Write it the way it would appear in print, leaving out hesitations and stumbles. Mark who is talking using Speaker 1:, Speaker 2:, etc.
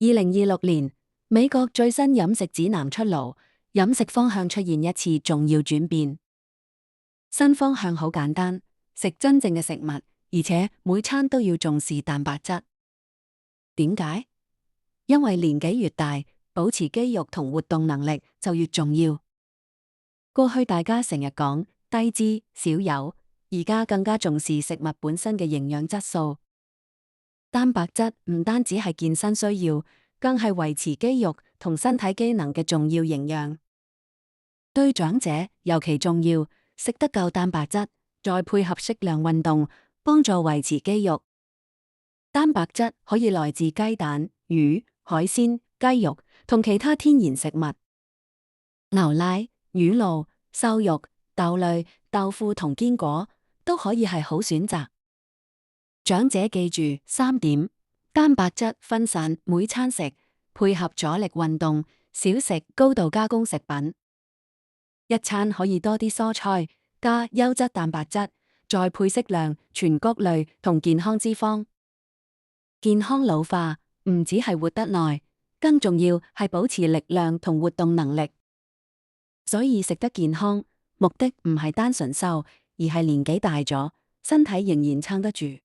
Speaker 1: 2026年，美國最新飲食指南出爐，飲食方向出現一次重要轉變。新方向好簡單，食真正嘅食物，而且每餐都要重視蛋白質。點解？因為年紀越大，保持肌肉同活動能力就越重要。過去大家成日講低脂少油，而家更加重視食物本身嘅營養質素。蛋白質唔單止係健身需要，更係維持肌肉同身體機能嘅重要營養。對長者尤其重要，食得夠蛋白質，再配合適量運動，幫助維持肌肉。蛋白質可以來自雞蛋、魚、海鮮、雞肉同其他天然食物。牛奶、乳酪、瘦肉、豆類、豆腐同堅果都可以係好選擇。長者記住3點：蛋白質分散每餐食，配合阻力運動，少食高度加工食品。一餐可以多啲蔬菜，加優質蛋白質，再配適量全穀類同健康脂肪。健康老化唔只係活得耐，更重要係保持力量同活動能力。所以食得健康，目的唔係單純瘦，而係年紀大咗，身體仍然撐得住。